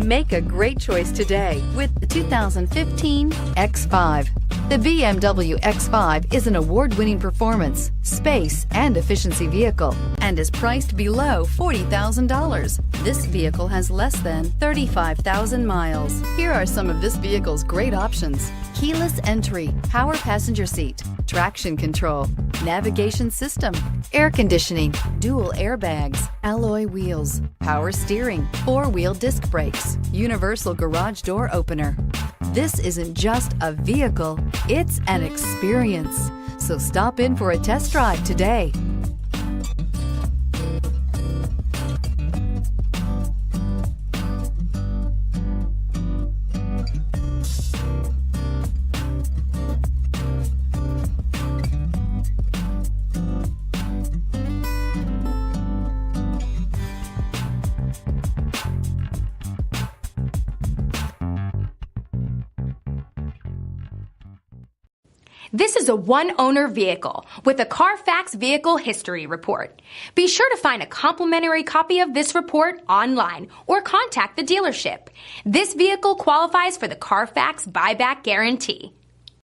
Make a great choice today with the 2015 X5. The BMW X5 is an award-winning performance, space, and efficiency vehicle and is priced below $40,000. This vehicle has less than 35,000 miles. Here are some of this vehicle's great options: keyless entry, power passenger seat, traction control, navigation system, air conditioning, dual airbags, alloy wheels, power steering, four-wheel disc brakes, universal garage door opener. This isn't just a vehicle, it's an experience. So stop in for a test drive today. This is a one-owner vehicle with a Carfax Vehicle History Report. Be sure to find a complimentary copy of this report online or contact the dealership. This vehicle qualifies for the Carfax Buyback Guarantee.